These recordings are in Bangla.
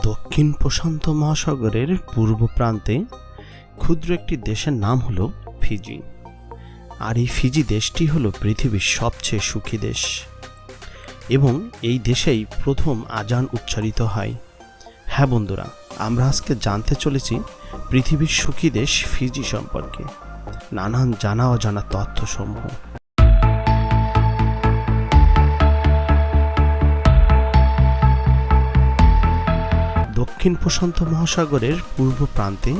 দক্ষিণ প্রশান্ত মহাসাগরের পূর্ব প্রান্তে ক্ষুদ্র একটি দেশের নাম হলো ফিজি। আর এই ফিজি দেশটি হলো পৃথিবীর সবচেয়ে সুখী দেশ এবং এই দেশেই প্রথম আজান উচ্চারিত হয়। হ্যাঁ বন্ধুরা, আমরা আজকে জানতে চলেছি পৃথিবীর সুখী দেশ ফিজি সম্পর্কে নানান জানা অজানা তথ্যসমূহ। দক্ষিণ প্রশান্ত মহাসাগরের পূর্ব প্রান্তে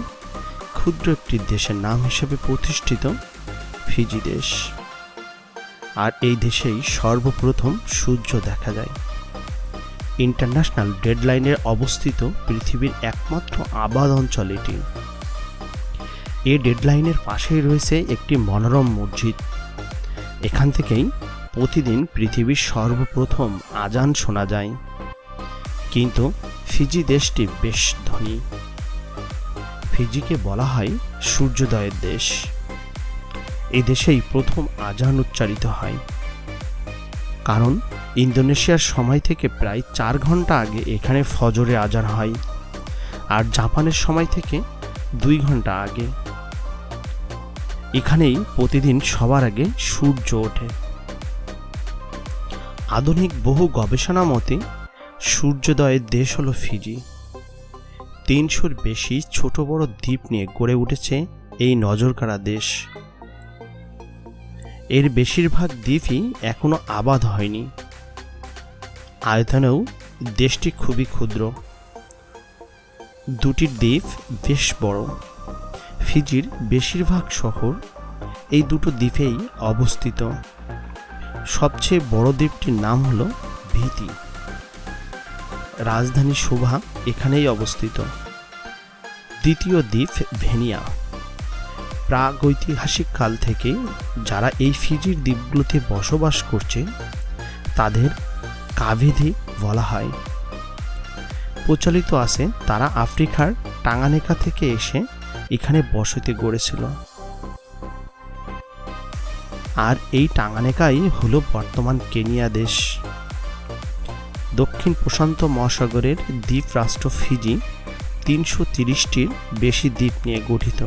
ক্ষুদ্র একটি দেশের নাম হিসেবে প্রতিষ্ঠিত ফিজি দেশ। আর এই দেশেই সর্বপ্রথম সূর্য দেখা যায়। ইন্টারন্যাশনাল ডেডলাইনে অবস্থিত পৃথিবীর একমাত্র আবাদ অঞ্চল এটি। এই ডেডলাইনের পাশেই রয়েছে একটি মনোরম মসজিদ। এখান থেকেই প্রতিদিন পৃথিবীর সর্বপ্রথম আজান শোনা যায়। কিন্তু ফিজি দেশটি বেশ ধনী। ফিজিকে বলা হয় সূর্যোদয়ের দেশ। এই দেশেই প্রথম আজান উচ্চারিত হয়, কারণ ইন্দোনেশিয়ার সময় থেকে প্রায় 4 ঘন্টা আগে এখানে ফজরে আজান হয়, আর জাপানের সময় থেকে 2 ঘন্টা আগে। এখানেই প্রতিদিন সবার আগে সূর্য ওঠে। আধুনিক বহু গবেষণা মতে সূর্যোদয়ের দেশ হলো ফিজি। 300-র বেশি ছোট বড় দ্বীপ নিয়ে গড়ে উঠেছে এই নজরকাড়া দেশ। এর বেশিরভাগ দ্বীপই এখনো আবাদ হয়নি। আয়তনেও দেশটি খুবই ক্ষুদ্র। 2টি দ্বীপ বেশ বড়। ফিজির বেশিরভাগ শহর এই 2টো দ্বীপেই অবস্থিত। সবচেয়ে বড় দ্বীপটির নাম হলো ভিতি। রাজধানী সুভা এখানেই অবস্থিত। দ্বিতীয় দ্বীপ ভেনিয়া। প্রাগৈতিহাসিক কাল থেকে যারা এই ফিজির দ্বীপগুলোতে বসবাস করছে তাদের কাভেদি বলা হয়। প্রচলিত আছে তারা আফ্রিকার টাঙ্গানিকা থেকে এসে এখানে বসতি গড়েছিল। আর এই টাঙ্গানিকাই হলো বর্তমান কেনিয়া দেশ। দক্ষিণ প্রশান্ত মহাসাগরের দ্বীপ রাষ্ট্র ফিজি 330-টির বেশি দ্বীপ নিয়ে গঠিত।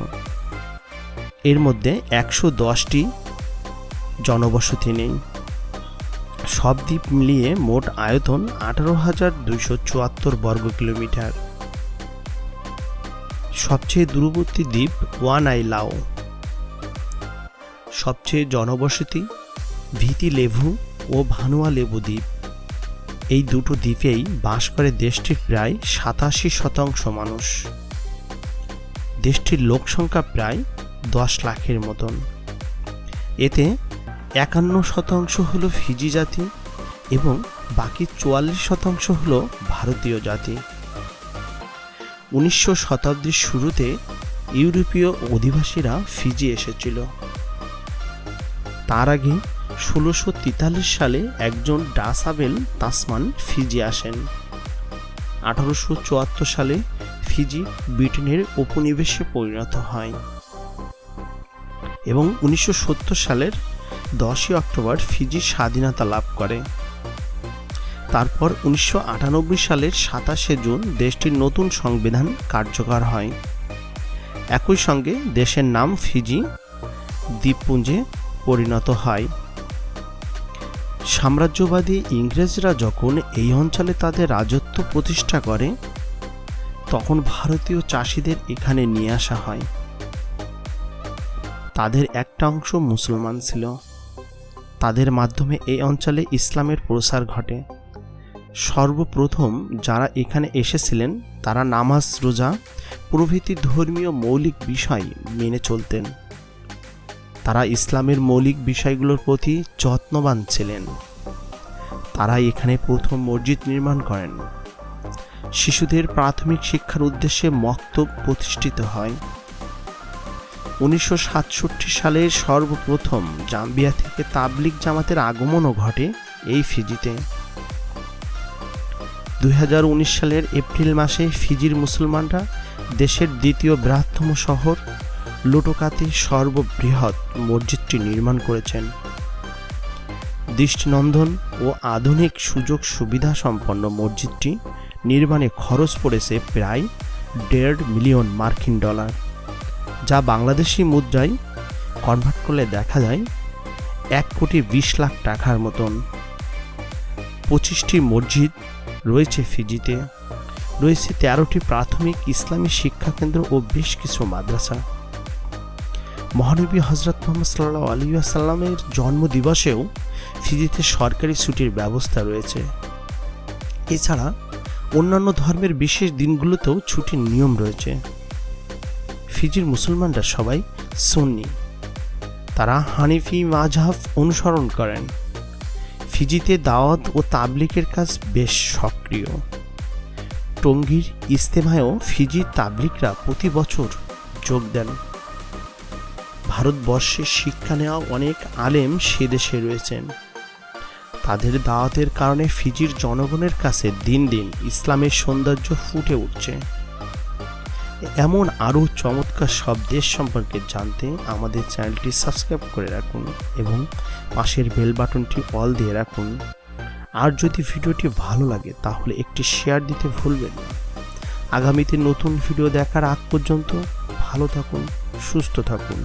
এর মধ্যে 110টি জনবসতি নেই। সব দ্বীপ মিলিয়ে মোট আয়তন 18,274 বর্গ কিলোমিটার। সবচেয়ে দূরবর্তী দ্বীপ ওয়ানাইলাও। সবচেয়ে জনবসতি ভিতি লেভু ও ভানুয়া লেবু দ্বীপ। এই 2টো দ্বীপেই বাস করে দেশটির প্রায় 87% মানুষ। দেশটির লোক সংখ্যা প্রায় 10 লাখের মতন। এতে 51% হলো ফিজি জাতি এবং বাকি 44% হলো ভারতীয় জাতি। 19শ শতাব্দীর শুরুতে ইউরোপীয় অধিবাসীরা ফিজি এসেছিল। তার আগে 1643 সালে একজন ডাসাবেল তাসমান ফিজি আসেন। 1874 সালে ফিজি ব্রিটেনের উপনিবেশে পরিণত হয় এবং 1970 সালের 10 অক্টোবর ফিজি স্বাধীনতা লাভ করে। তারপর 1998 সালের 27 জুন দেশটির নতুন সংবিধান কার্যকর হয়। একই সঙ্গে দেশের নাম ফিজি দ্বীপপুঞ্জে পরিণত হয়। সাম্রাজ্যবাদী ইংরেজরা যখন এই অঞ্চলে তাদের রাজত্ব প্রতিষ্ঠা করে তখন ভারতীয় চাষিদের এখানে নিয়ে আসা হয়। তাদের একটা অংশ মুসলমান ছিল। তাদের মাধ্যমে এই অঞ্চলে ইসলামের প্রসার ঘটে। সর্বপ্রথম যারা এখানে এসেছিলেন তারা নামাজ, রোজা প্রভৃতি ধর্মীয় মৌলিক বিষয় মেনে চলতেন। তারা ইসলামের মৌলিক বিষয়গুলোর প্রতি যত্নবান ছিলেন। তারা এখানে প্রথম মসজিদ নির্মাণ করেন। শিশুদের প্রাথমিক শিক্ষার উদ্দেশ্যে মক্তব প্রতিষ্ঠিত হয়। 1967 সালের সর্বপ্রথম জাম্বিয়া থেকে তাবলিগ জামাতের আগমনও ঘটে এই ফিজিতে। 2019 সালের এপ্রিল মাসে ফিজির মুসলমানরা দেশের দ্বিতীয় বৃহত্তম শহর লুটোকাতে সর্ববৃহৎ মসজিদটি নির্মাণ করেছেন। দৃষ্টিনন্দন ও আধুনিক সুযোগ সুবিধা সম্পন্ন মসজিদটি নির্মাণে খরচ পড়েছে প্রায় $1.5 মিলিয়ন মার্কিন ডলার, যা বাংলাদেশি মুদ্রায় কনভার্ট করলে দেখা যায় 1,20 লাখ টাকার মতন। 25টি মসজিদ রয়েছে ফিজিতে, রয়েছে 13টি প্রাথমিক ইসলামী শিক্ষাকেন্দ্র ও বেশ কিছু মাদ্রাসা। মহানবী হযরত মুহাম্মদ সাল্লাল্লাহু আলাইহি ওয়াসাল্লামের জন্মদিবসেও ফিজিতে সরকারি ছুটির ব্যবস্থা রয়েছে। এছাড়া অন্যান্য ধর্মের বিশেষ দিনগুলোতেও ছুটির নিয়ম রয়েছে। ফিজির মুসলমানরা সবাই সুন্নি, তারা হানিফি মাযহাব অনুসরণ করেন। ফিজিতে দাওয়াত ও তাবলীগের কাজ বেশ সক্রিয়। টঙ্গীর ইজতেমায়ও ফিজির তাবলীগরা প্রতি বছর যোগ দেন। ভারতবর্ষে শিক্ষা নেওয়া অনেক আলেম সে দেশে রয়েছেন। তাদের দাওয়াতের কারণে ফিজির জনগণের কাছে দিন দিন ইসলামের সৌন্দর্য ফুটে উঠছে। এমন আরও চমৎকার সব দেশ সম্পর্কে জানতে আমাদের চ্যানেলটি সাবস্ক্রাইব করে রাখুন এবং পাশের বেল বাটনটি অল দিয়ে রাখুন। আর যদি ভিডিওটি ভালো লাগে তাহলে একটি শেয়ার দিতে ভুলবেন না। আগামীতে নতুন ভিডিও দেখার আগ পর্যন্ত ভালো থাকুন, সুস্থ থাকুন।